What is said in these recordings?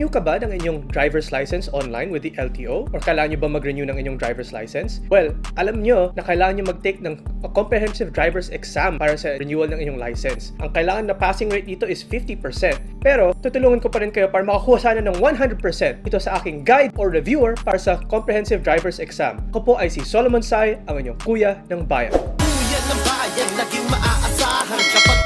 Renew ka ba ng inyong driver's license online with the LTO? Or kailangan nyo ba mag-renew ng inyong driver's license? Well, alam nyo na kailangan nyo mag-take ng a comprehensive driver's exam para sa renewal ng inyong license. Ang kailangan na passing rate dito is 50%. Pero, tutulungan ko pa rin kayo para makakuha sana ng 100% ito sa aking guide or reviewer para sa comprehensive driver's exam. Ako po ay si Solomon Sai, ang inyong kuya ng bayan.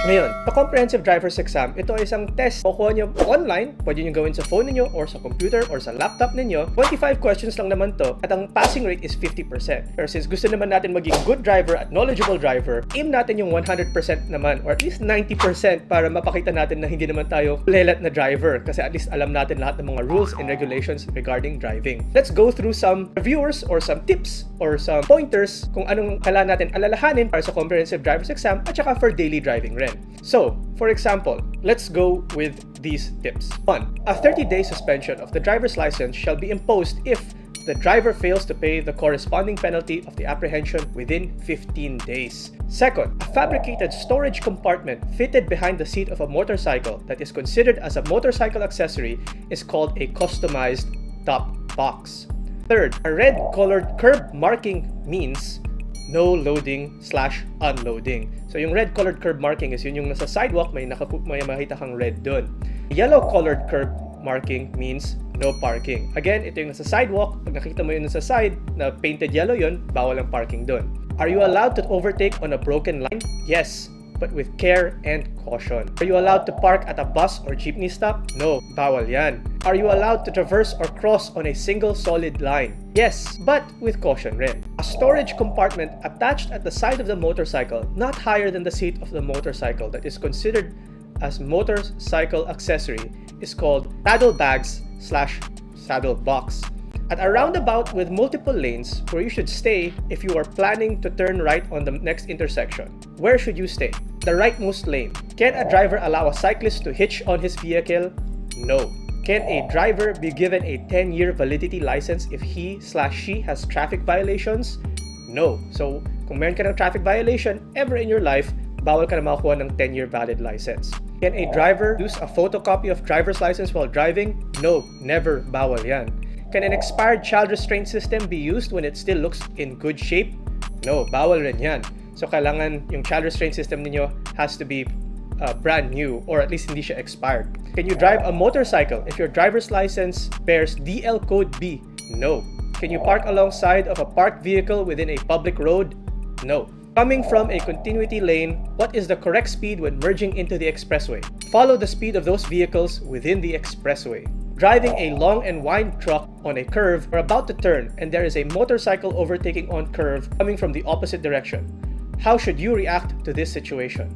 Ngayon, sa comprehensive driver's exam, ito ay isang test. Kukuha nyo online, pwede nyo gawin sa phone ninyo or sa computer or sa laptop ninyo. 25 questions lang naman to at ang passing rate is 50%. Pero since gusto naman natin maging good driver at knowledgeable driver, aim natin yung 100% naman or at least 90% para mapakita natin na hindi naman tayo lelat na driver kasi at least alam natin lahat ng mga rules and regulations regarding driving. Let's go through some reviewers or some tips or some pointers kung anong kailangan natin alalahanin para sa comprehensive driver's exam at saka for daily driving rin. So, for example, let's go with these tips. 1. A 30-day suspension of the driver's license shall be imposed if the driver fails to pay the corresponding penalty of the apprehension within 15 days. Second, a fabricated storage compartment fitted behind the seat of a motorcycle that is considered as a motorcycle accessory is called a customized top box. Third, a red-colored curb marking means no loading/unloading. So yung red-colored curb marking is yun yung nasa sidewalk, may makita kang red dun. Yellow-colored curb marking means no parking. Again, ito yung nasa sidewalk. Pag nakita mo yun nasa side na painted yellow yun, bawal ang parking dun. Are you allowed to overtake on a broken line? Yes, but with care and caution. Are you allowed to park at a bus or jeepney stop? No, bawal yan. Are you allowed to traverse or cross on a single solid line? Yes, but with caution rin. A storage compartment attached at the side of the motorcycle, not higher than the seat of the motorcycle, that is considered as motorcycle accessory is called saddlebags/saddle box. At a roundabout with multiple lanes where you should stay if you are planning to turn right on the next intersection. Where should you stay? The rightmost lane. Can a driver allow a cyclist to hitch on his vehicle? No. Can a driver be given a 10-year validity license if he/she has traffic violations? No. So, kung meron ka ng traffic violation ever in your life, bawal ka na makakuha ng 10-year valid license. Can a driver use a photocopy of driver's license while driving? No. Never. Bawal yan. Can an expired child restraint system be used when it still looks in good shape? No. Bawal rin yan. So, kailangan yung child restraint system ninyo has to be brand new or at least hindi siya expired. Can you drive a motorcycle if your driver's license bears DL code B? No. Can you park alongside of a parked vehicle within a public road? No. Coming from a continuity lane, what is the correct speed when merging into the expressway? Follow the speed of those vehicles within the expressway. Driving a long and wide truck on a curve or about to turn and there is a motorcycle overtaking on curve coming from the opposite direction. How should you react to this situation?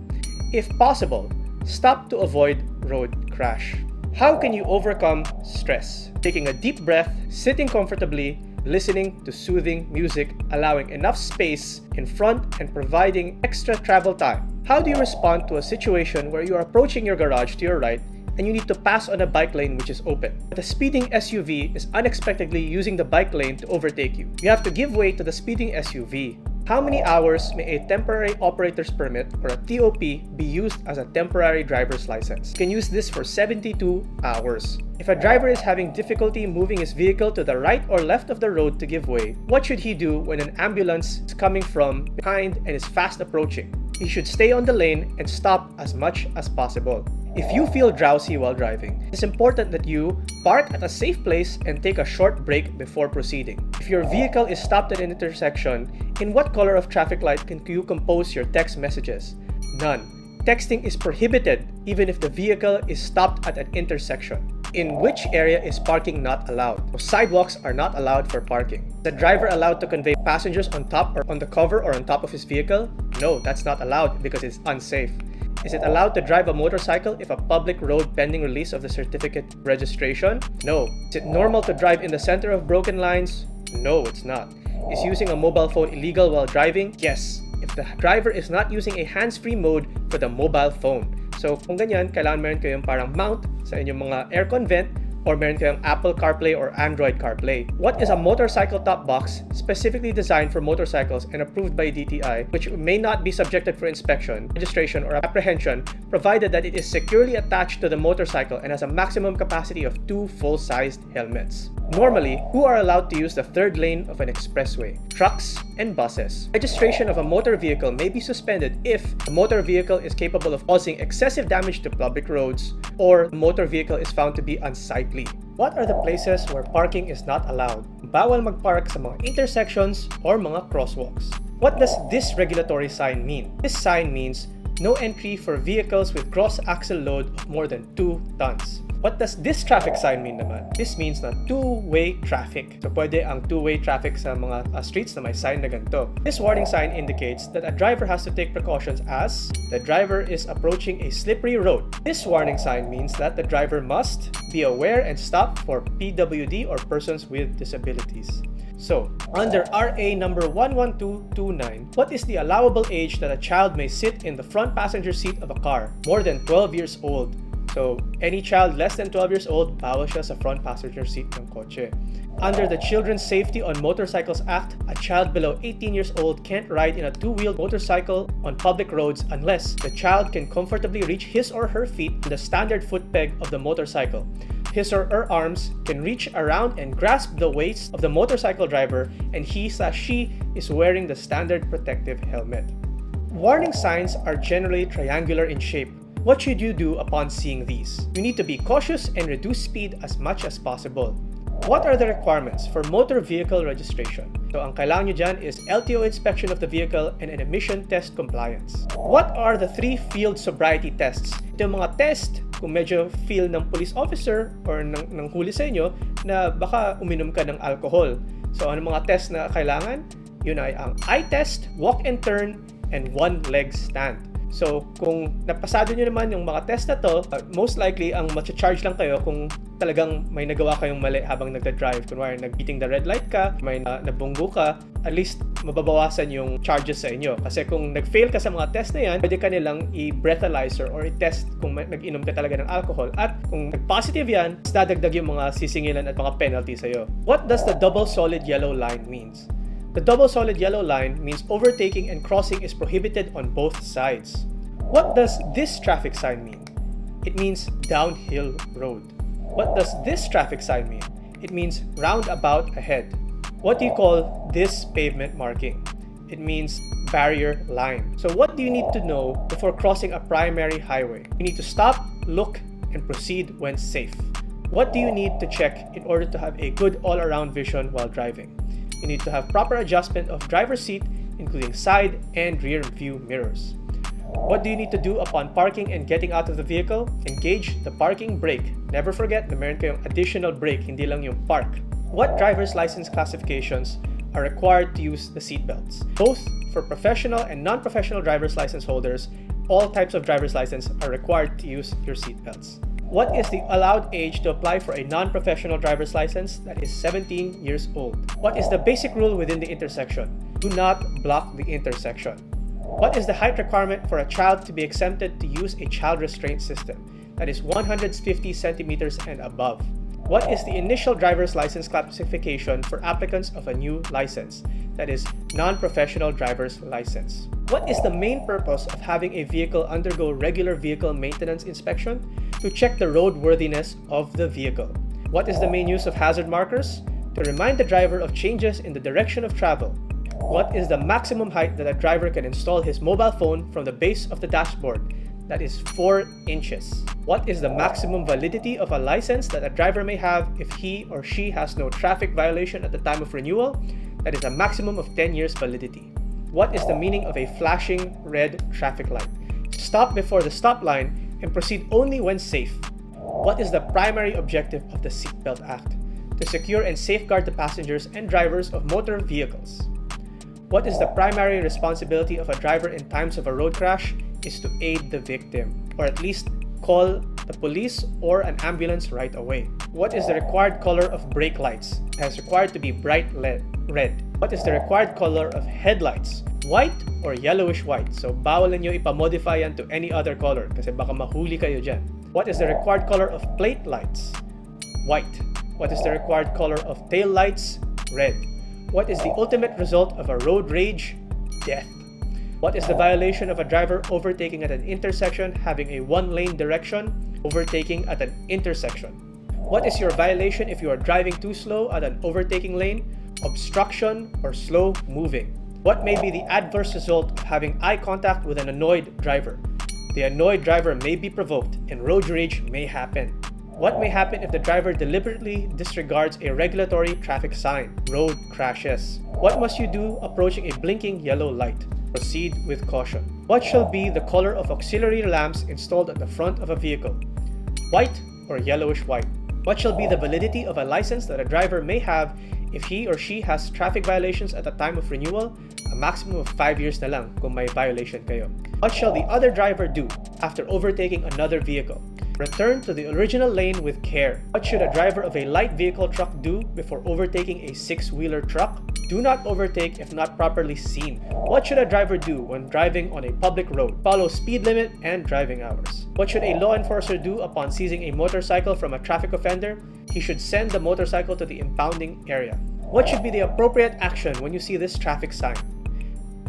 If possible, stop to avoid road crash. How can you overcome stress? Taking a deep breath, sitting comfortably, listening to soothing music, allowing enough space in front and providing extra travel time. How do you respond to a situation where you are approaching your garage to your right and you need to pass on a bike lane which is open, but a speeding SUV is unexpectedly using the bike lane to overtake you? You have to give way to the speeding SUV. How many hours may a temporary operator's permit or a TOP be used as a temporary driver's license? You can use this for 72 hours. If a driver is having difficulty moving his vehicle to the right or left of the road to give way, what should he do when an ambulance is coming from behind and is fast approaching? He should stay on the lane and stop as much as possible. If you feel drowsy while driving, it's important that you park at a safe place and take a short break before proceeding. If your vehicle is stopped at an intersection, in what color of traffic light can you compose your text messages? None. Texting is prohibited even if the vehicle is stopped at an intersection. In which area is parking not allowed? So sidewalks are not allowed for parking. Is the driver allowed to convey passengers on top or on the cover or on top of his vehicle? No, that's not allowed because it's unsafe. Is it allowed to drive a motorcycle if a public road pending release of the certificate registration? No. Is it normal to drive in the center of broken lines? No, it's not. Is using a mobile phone illegal while driving? Yes, if the driver is not using a hands-free mode for the mobile phone. So kung ganyan, kailangan meron kayong parang mount sa inyong mga aircon vent or meron kayong Apple CarPlay or Android CarPlay. What is a motorcycle top box specifically designed for motorcycles and approved by DTI, which may not be subjected for inspection, registration, or apprehension, provided that it is securely attached to the motorcycle and has a maximum capacity of 2 full-sized helmets. Normally, who are allowed to use the third lane of an expressway? Trucks and buses. Registration of a motor vehicle may be suspended if the motor vehicle is capable of causing excessive damage to public roads or the motor vehicle is found to be unsightly. What are the places where parking is not allowed? Bawal magpark sa mga intersections or mga crosswalks. What does this regulatory sign mean? This sign means no entry for vehicles with gross axle load of more than 2 tons. What does this traffic sign mean naman? This means na two-way traffic. So pwede ang two-way traffic sa mga streets na may sign na ganito. This warning sign indicates that a driver has to take precautions as the driver is approaching a slippery road. This warning sign means that the driver must be aware and stop for PWD or persons with disabilities. So, under RA number 11229, what is the allowable age that a child may sit in the front passenger seat of a car more than 12 years old? So, any child less than 12 years old, bawal siya sa front passenger seat ng kotse. Under the Children's Safety on Motorcycles Act, a child below 18 years old can't ride in a two-wheeled motorcycle on public roads unless the child can comfortably reach his or her feet to the standard foot peg of the motorcycle. His or her arms can reach around and grasp the waist of the motorcycle driver, and he/she is wearing the standard protective helmet. Warning signs are generally triangular in shape. What should you do upon seeing these? You need to be cautious and reduce speed as much as possible. What are the requirements for motor vehicle registration? So, ang kailangan nyo dyan is LTO inspection of the vehicle and an emission test compliance. What are the 3 field sobriety tests? Ito yung mga test kung medyo feel ng police officer or ng huli sa inyo na baka uminom ka ng alcohol. So, ano mga test na kailangan? Yun ay ang eye test, walk and turn, and one-leg stand. So, kung napasado nyo naman yung mga test na to, most likely, ang matcha-charge lang kayo kung talagang may nagawa kayong mali habang nagda-drive. Kunwari, nag-beating the red light ka, may nabunggo ka, at least mababawasan yung charges sa inyo. Kasi kung nag-fail ka sa mga test na yan, pwede ka nilang i-breathalyzer or i-test kung nag-inom ka talaga ng alcohol. At kung nag-positive yan, dadagdag yung mga sisingilan at mga penalty sa'yo. What does the double solid yellow line means? The double solid yellow line means overtaking and crossing is prohibited on both sides. What does this traffic sign mean? It means downhill road. What does this traffic sign mean? It means roundabout ahead. What do you call this pavement marking? It means barrier line. So what do you need to know before crossing a primary highway? You need to stop, look, and proceed when safe. What do you need to check in order to have a good all-around vision while driving? You need to have proper adjustment of driver's seat, including side and rear view mirrors. What do you need to do upon parking and getting out of the vehicle? Engage the parking brake. Never forget na meron kayong additional brake, hindi lang yung park. What driver's license classifications are required to use the seatbelts? Both for professional and non-professional driver's license holders, all types of driver's license are required to use your seatbelts. What is the allowed age to apply for a non-professional driver's license? That is 17 years old. What is the basic rule within the intersection? Do not block the intersection. What is the height requirement for a child to be exempted to use a child restraint system? That is 150 centimeters and above. What is the initial driver's license classification for applicants of a new license? That is non-professional driver's license. What is the main purpose of having a vehicle undergo regular vehicle maintenance inspection? To check the roadworthiness of the vehicle. What is the main use of hazard markers? To remind the driver of changes in the direction of travel. What is the maximum height that a driver can install his mobile phone from the base of the dashboard? That is 4 inches. What is the maximum validity of a license that a driver may have if he or she has no traffic violation at the time of renewal? That is a maximum of 10 years validity. What is the meaning of a flashing red traffic light? Stop before the stop line and proceed only when safe. What is the primary objective of the Seatbelt Act? To secure and safeguard the passengers and drivers of motor vehicles. What is the primary responsibility of a driver in times of a road crash? Is to aid the victim, or at least call the police or an ambulance right away. What is the required color of brake lights? It is required to be bright red. What is the required color of headlights? White or yellowish white. So bawal ninyo ipamodify yan to any other color kasi baka mahuli kayo dyan. What is the required color of plate lights? White. What is the required color of tail lights? Red. What is the ultimate result of a road rage? Death. What is the violation of a driver overtaking at an intersection having a one-lane direction? Overtaking at an intersection. What is your violation if you are driving too slow at an overtaking lane? Obstruction or slow moving. What may be the adverse result of having eye contact with an annoyed driver? The annoyed driver may be provoked and road rage may happen. What may happen if the driver deliberately disregards a regulatory traffic sign? Road crashes. What must you do approaching a blinking yellow light? Proceed with caution. What shall be the color of auxiliary lamps installed at the front of a vehicle? White or yellowish white? What shall be the validity of a license that a driver may have if he or she has traffic violations at the time of renewal? A maximum of 5 years na lang kung may violation kayo. What shall the other driver do after overtaking another vehicle? Return to the original lane with care. What should a driver of a light vehicle truck do before overtaking a six-wheeler truck? Do not overtake if not properly seen. What should a driver do when driving on a public road? Follow speed limit and driving hours. What should a law enforcer do upon seizing a motorcycle from a traffic offender? He should send the motorcycle to the impounding area. What should be the appropriate action when you see this traffic sign?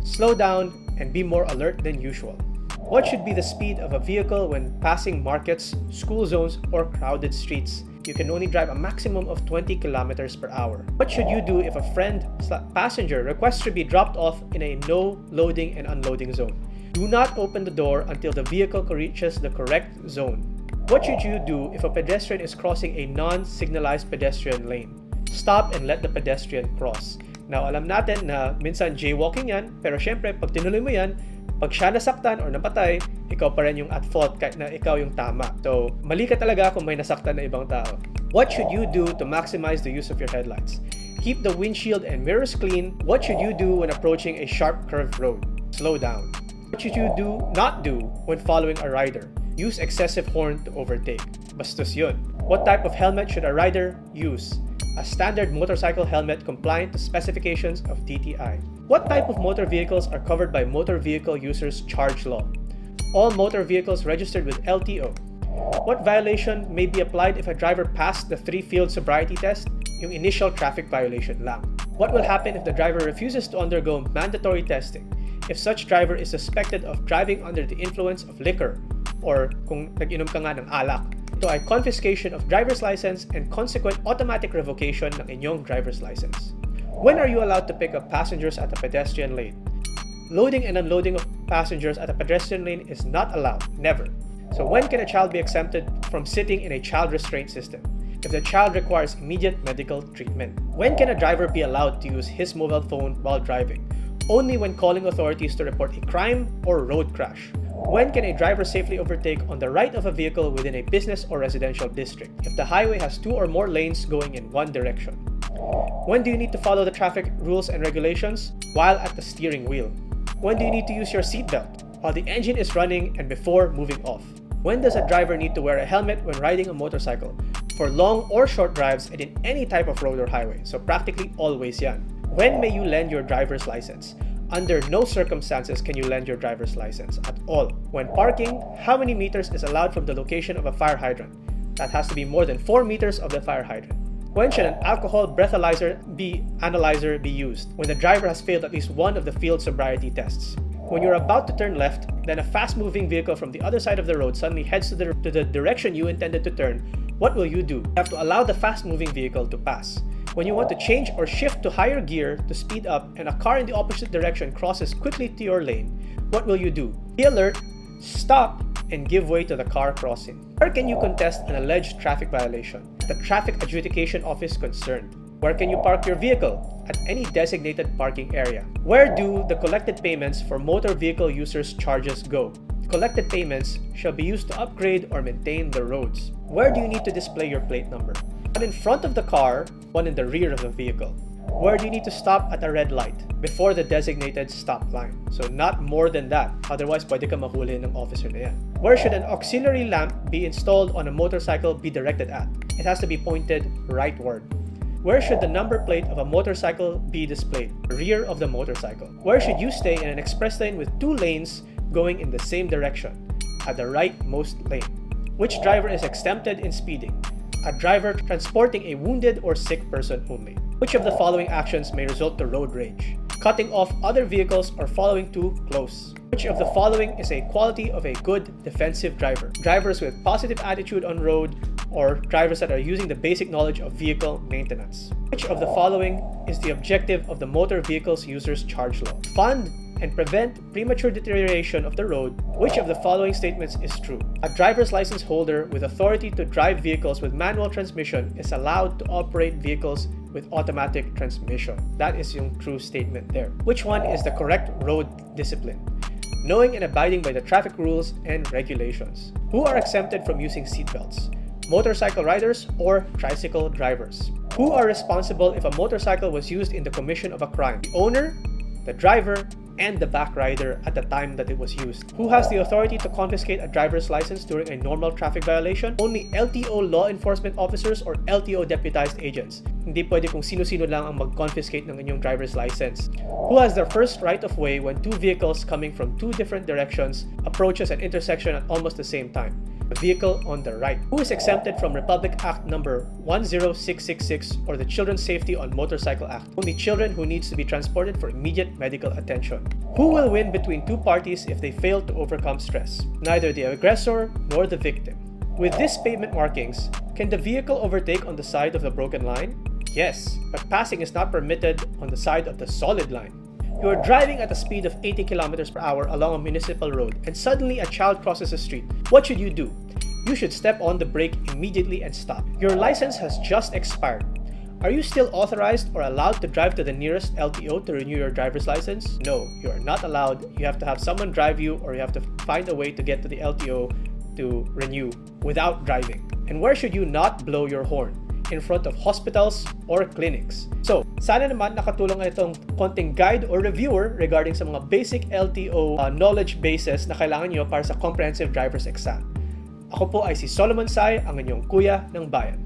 Slow down and be more alert than usual. What should be the speed of a vehicle when passing markets, school zones, or crowded streets? You can only drive a maximum of 20 kilometers per hour. What should you do if a friend/passenger requests to be dropped off in a no loading and unloading zone? Do not open the door until the vehicle reaches the correct zone. What should you do if a pedestrian is crossing a non-signalized pedestrian lane? Stop and let the pedestrian cross. Now, alam natin na minsan jaywalking yan, pero syempre, pag tinuloy mo yan, pag siya nasaktan or napatay, ikaw pa rin yung at fault kahit na ikaw yung tama. So, mali ka talaga kung may nasaktan na ibang tao. What should you do to maximize the use of your headlights? Keep the windshield and mirrors clean. What should you do when approaching a sharp curved road? Slow down. What should you not do when following a rider? Use excessive horn to overtake. Bastos yun. What type of helmet should a rider use? A standard motorcycle helmet compliant to specifications of DTI. What type of motor vehicles are covered by Motor Vehicle Users Charge Law? All motor vehicles registered with LTO. What violation may be applied if a driver passed the 3-field sobriety test? Yung initial traffic violation lang. What will happen if the driver refuses to undergo mandatory testing? If such driver is suspected of driving under the influence of liquor or kung nag-inom ka nga ng alak, ito ay confiscation of driver's license and consequent automatic revocation ng inyong driver's license. When are you allowed to pick up passengers at a pedestrian lane? Loading and unloading of passengers at a pedestrian lane is not allowed, never. So when can a child be exempted from sitting in a child restraint system? If the child requires immediate medical treatment. When can a driver be allowed to use his mobile phone while driving? Only when calling authorities to report a crime or road crash. When can a driver safely overtake on the right of a vehicle within a business or residential district? If the highway has 2 or more lanes going in one direction. When do you need to follow the traffic rules and regulations? While at the steering wheel. When do you need to use your seatbelt? While the engine is running and before moving off. When does a driver need to wear a helmet when riding a motorcycle? For long or short drives and in any type of road or highway. So practically always yan. When may you lend your driver's license? Under no circumstances can you lend your driver's license at all. When parking, how many meters is allowed from the location of a fire hydrant? That has to be more than 4 meters of the fire hydrant. When should an alcohol breathalyzer analyzer be used? When the driver has failed at least one of the field sobriety tests. When you're about to turn left, then a fast-moving vehicle from the other side of the road suddenly heads to the direction you intended to turn, what will you do? You have to allow the fast-moving vehicle to pass. When you want to change or shift to higher gear to speed up and a car in the opposite direction crosses quickly to your lane, what will you do? Be alert, stop, and give way to the car crossing. Where can you contest an alleged traffic violation? The Traffic Adjudication Office concerned. Where can you park your vehicle? At any designated parking area. Where do the collected payments for motor vehicle users' charges go? Collected payments shall be used to upgrade or maintain the roads. Where do you need to display your plate number? One in front of the car, one in the rear of the vehicle. Where do you need to stop at a red light? Before the designated stop line. So not more than that. Otherwise, pwede ka mahuli ng officer na yan. Where should an auxiliary lamp be installed on a motorcycle be directed at? It has to be pointed rightward. Where should the number plate of a motorcycle be displayed? Rear of the motorcycle. Where should you stay in an express lane with 2 lanes going in the same direction? At the rightmost lane. Which driver is exempted in speeding? A driver transporting a wounded or sick person only. Which of the following actions may result to road rage? Cutting off other vehicles or following too close. Which of the following is a quality of a good defensive driver? Drivers with positive attitude on road or drivers that are using the basic knowledge of vehicle maintenance. Which of the following is the objective of the Motor Vehicles Users Charge Law? Fund and prevent premature deterioration of the road. Which of the following statements is true? A driver's license holder with authority to drive vehicles with manual transmission is allowed to operate vehicles with automatic transmission. That is yung true statement there. Which one is the correct road discipline? Knowing and abiding by the traffic rules and regulations. Who are exempted from using seatbelts? Motorcycle riders or tricycle drivers? Who are responsible if a motorcycle was used in the commission of a crime? The owner, the driver, and the back rider at the time that it was used. Who has the authority to confiscate a driver's license during a normal traffic violation? Only LTO law enforcement officers or LTO deputized agents. Hindi pwede kung sino-sino lang ang mag-confiscate ng inyong driver's license. Who has the first right of way when two vehicles coming from two different directions approaches an intersection at almost the same time? The vehicle on the right. Who is exempted from Republic Act number 10666 or the Children's Safety on Motorcycle Act? Only children who needs to be transported for immediate medical attention. Who will win between two parties if they fail to overcome stress? Neither the aggressor nor the victim. With these pavement markings, can the vehicle overtake on the side of the broken line? Yes, but passing is not permitted on the side of the solid line. You are driving at a speed of 80 kilometers per hour along a municipal road and suddenly a child crosses the street. What should you do? You should step on the brake immediately and stop. Your license has just expired. Are you still authorized or allowed to drive to the nearest LTO to renew your driver's license? No, you are not allowed. You have to have someone drive you or you have to find a way to get to the LTO to renew without driving. And where should you not blow your horn? In front of hospitals or clinics. So, sana naman nakatulong itong konting guide or reviewer regarding sa mga basic LTO knowledge bases na kailangan nyo para sa comprehensive driver's exam. Ako po ay si Solomon Sai, ang inyong kuya ng bayan.